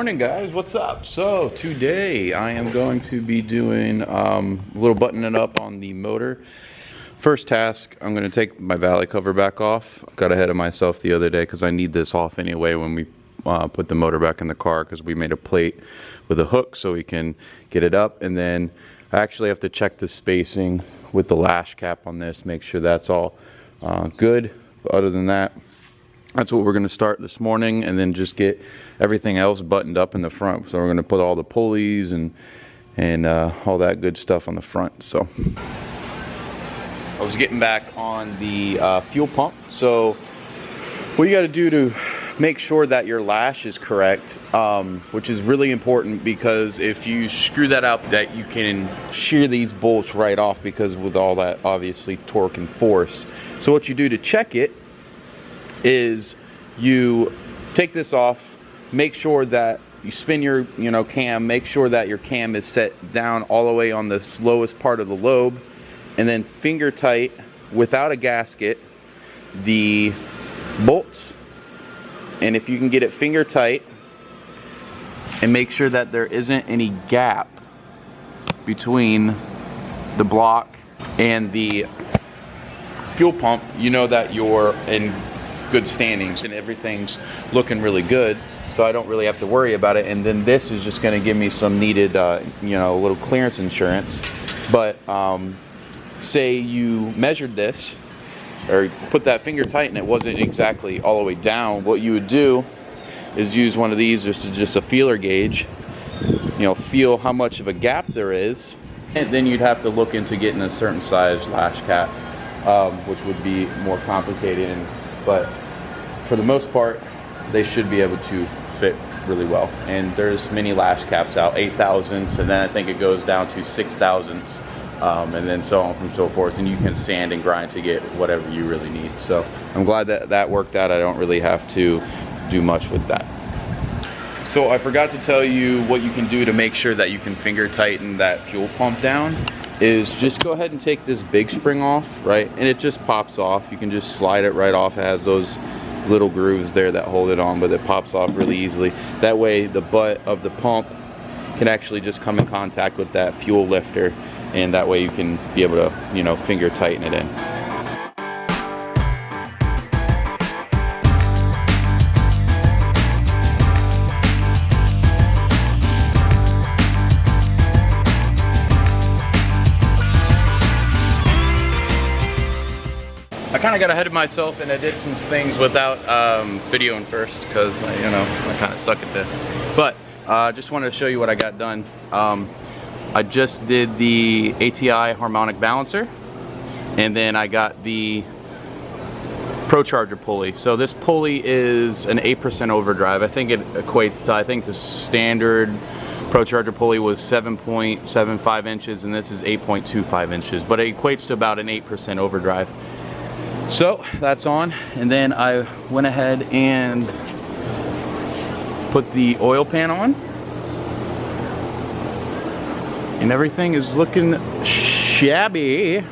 morning, guys. What's up? So today I am going to be doing a little buttoning up on the motor. First task, I'm going to take my valley cover back off. Got ahead of myself the other day because I need this off anyway when we put the motor back in the car, because we made a plate with a hook so we can get it up. And then I actually have to check the spacing with the lash cap on this, make sure that's all good. But other than that, that's what we're going to start this morning, and then just get everything else buttoned up in the front. So we're going to put all the pulleys and all that good stuff on the front. So I was getting back on the fuel pump. So what you got to do to make sure that your lash is correct, which is really important, because if you screw that up, that you can shear these bolts right off, because with all that obviously torque and force. So what you do to check it is you take this off, make sure that you spin your cam, make sure that your cam is set down all the way on the lowest part of the lobe, and then finger tight without a gasket the bolts. And if you can get it finger tight and make sure that there isn't any gap between the block and the fuel pump, you know that you're in good standings and everything's looking really good, so I don't really have to worry about it. And then this is just going to give me some needed a little clearance insurance. But say you measured this or put that finger tight and it wasn't exactly all the way down, what you would do is use one of these, just a feeler gauge, feel how much of a gap there is, and then you'd have to look into getting a certain size lash cap, which would be more complicated. But for the most part, they should be able to fit really well. And there's many lash caps out, 8/1000ths, and then I think it goes down to 6/1000ths, and then so on and so forth. And you can sand and grind to get whatever you really need. So I'm glad that that worked out. I don't really have to do much with that. So I forgot to tell you what you can do to make sure that you can finger tighten that fuel pump down. Is just go ahead and take this big spring off, right? And it just pops off. You can just slide it right off. It has those little grooves there that hold it on, but it pops off really easily. That way the butt of the pump can actually just come in contact with that fuel lifter, and that way you can be able to, finger tighten it in. I kind of got ahead of myself and I did some things without videoing first, because I kind of suck at this. But just wanted to show you what I got done. I just did the ATI harmonic balancer, and then I got the ProCharger pulley. So this pulley is an 8% overdrive. I think it equates to, I think the standard ProCharger pulley was 7.75 inches and this is 8.25 inches, but it equates to about an 8% overdrive. So that's on, and then I went ahead and put the oil pan on, and everything is looking shabby.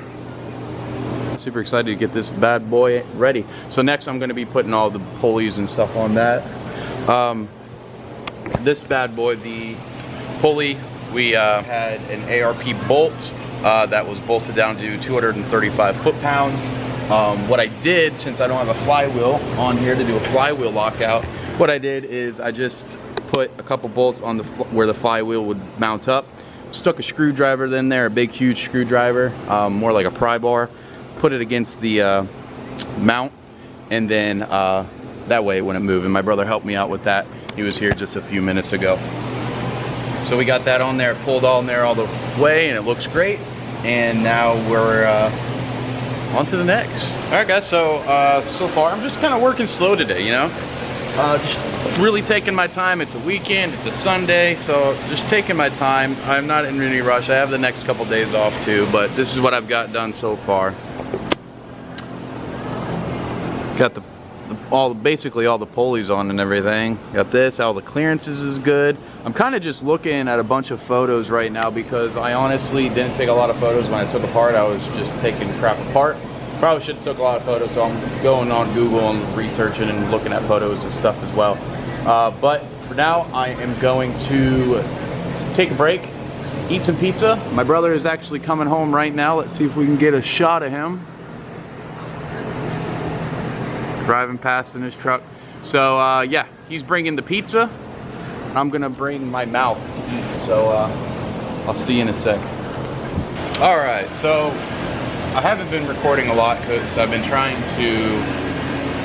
Super excited to get this bad boy ready. So next I'm going to be putting all the pulleys and stuff on that. This bad boy, the pulley, we had an ARP bolt that was bolted down to 235 foot-pounds. What I did, since I don't have a flywheel on here to do a flywheel lockout, what I did is I just put a couple bolts on where the flywheel would mount up, stuck a screwdriver in there, a big huge screwdriver, more like a pry bar, put it against the mount, and then that way it wouldn't move. And my brother helped me out with that. He was here just a few minutes ago. So we got that on there, pulled on there all the way, and it looks great. And now we're on to the next. All right, guys, so far I'm just kind of working slow today, just really taking my time. It's a weekend, it's a Sunday, so just taking my time. I'm not in any rush. I have the next couple days off too, but this is what I've got done so far. Got basically all the pulleys on and everything. Got this, all the clearances is good. I'm kind of just looking at a bunch of photos right now, because I honestly didn't take a lot of photos when I took apart. I was just taking crap apart. Probably should have took a lot of photos, so I'm going on Google and researching and looking at photos and stuff as well. But for now, I am going to take a break, eat some pizza. My brother is actually coming home right now. Let's see if we can get a shot of him. Driving past in his truck. So yeah, he's bringing the pizza. I'm gonna bring my mouth to eat. So I'll see you in a sec. All right, so I haven't been recording a lot because I've been trying to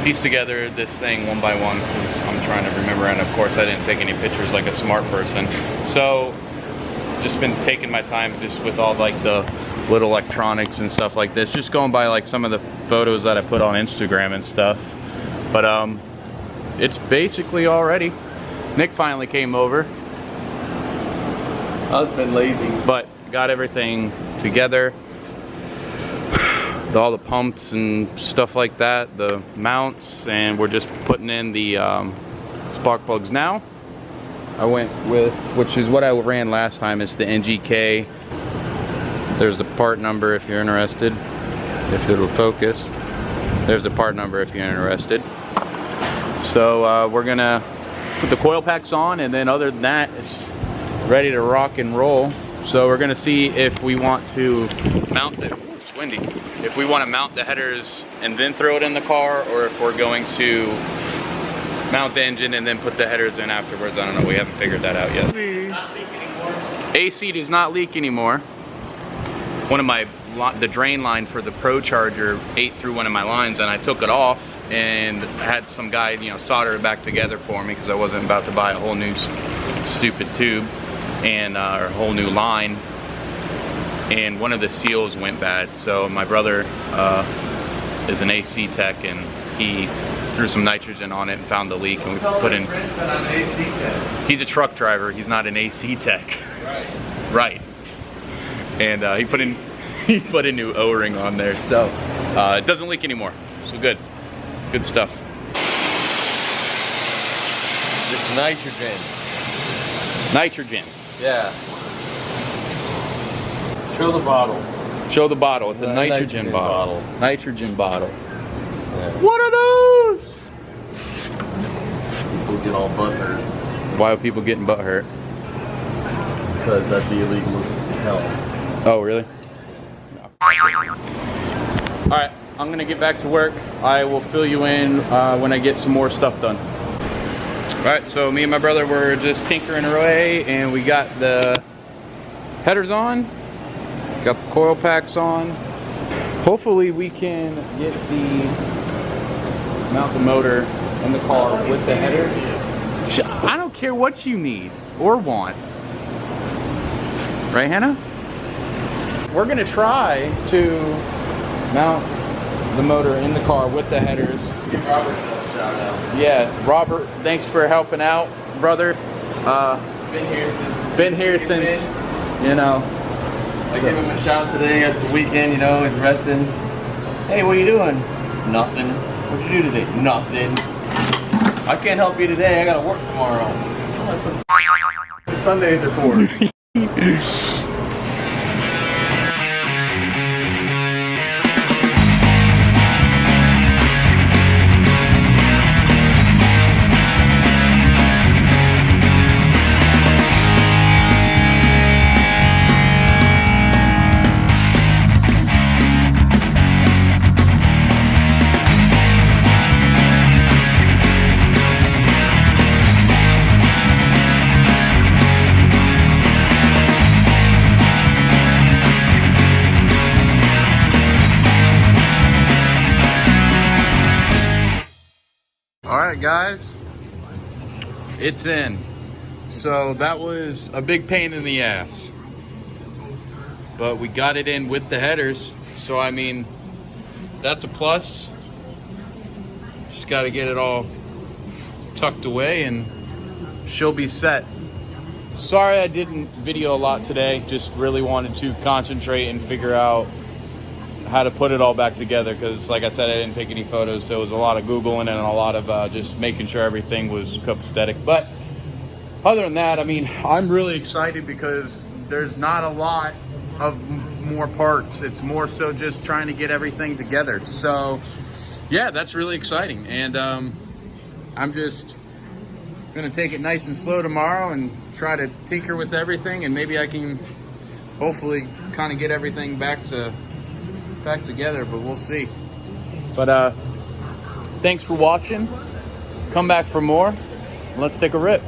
piece together this thing one by one because I'm trying to remember, and of course I didn't take any pictures like a smart person. So just been taking my time just with all like the little electronics and stuff like this, just going by like some of the photos that I put on Instagram and stuff. But it's basically all ready. Nick finally came over. I've been lazy, but got everything together. All the pumps and stuff like that, the mounts, and we're just putting in the spark plugs now. I went with, which is what I ran last time, is the NGK. There's the part number if you're interested, if it'll focus. There's the part number if you're interested. So we're gonna put the coil packs on, and then other than that, it's ready to rock and roll. So we're gonna see if we want to mount it. Ooh, it's windy. If we want to mount the headers and then throw it in the car, or if we're going to mount the engine and then put the headers in afterwards. I don't know. We haven't figured that out yet. AC does not leak anymore. One of my, the drain line for the Pro Charger ate through one of my lines, and I took it off and had some guy, you know, solder it back together for me because I wasn't about to buy a whole new stupid tube and or a whole new line. And one of the seals went bad, so my brother is an AC tech, and he threw some nitrogen on it and found the leak, and we put in. He's a truck driver. He's not an AC tech. Right. And he put a new O-ring on there, so it doesn't leak anymore. So good stuff. It's nitrogen. Nitrogen. Yeah. Show the bottle. Show the bottle. It's a nitrogen bottle. Nitrogen bottle. Yeah. What are those? People get all butt hurt. Why are people getting butt hurt? Because that'd be illegal as hell. Oh, really? No. Alright, I'm gonna get back to work. I will fill you in when I get some more stuff done. Alright, so me and my brother were just tinkering away, and we got the headers on. Got the coil packs on. Hopefully we can get mount the motor in the car with the headers. I don't care what you need or want. Right, Hannah? We're gonna try to mount the motor in the car with the headers. Give Robert a shout out. Yeah, Robert, thanks for helping out, brother. Been here since, you know. I gave him a shout today. It's a weekend, you know, he's resting. Hey, what are you doing? Nothing. What'd you do today? Nothing. I can't help you today. I gotta work tomorrow. Sundays are for. Alright guys, it's in. So that was a big pain in the ass, but we got it in with the headers, so I mean, that's a plus. Just got to get it all tucked away and she'll be set. Sorry I didn't video a lot today, just really wanted to concentrate and figure out how to put it all back together, because like I said, I didn't take any photos, so it was a lot of Googling and a lot of just making sure everything was copacetic. But other than that, I mean, I'm really excited because there's not a lot of more parts. It's more so just trying to get everything together. So yeah, that's really exciting. And I'm just Gonna take it nice and slow tomorrow and try to tinker with everything, and maybe I can hopefully kind of get everything back together, but we'll see. But thanks for watching. Come back for more. Let's take a rip.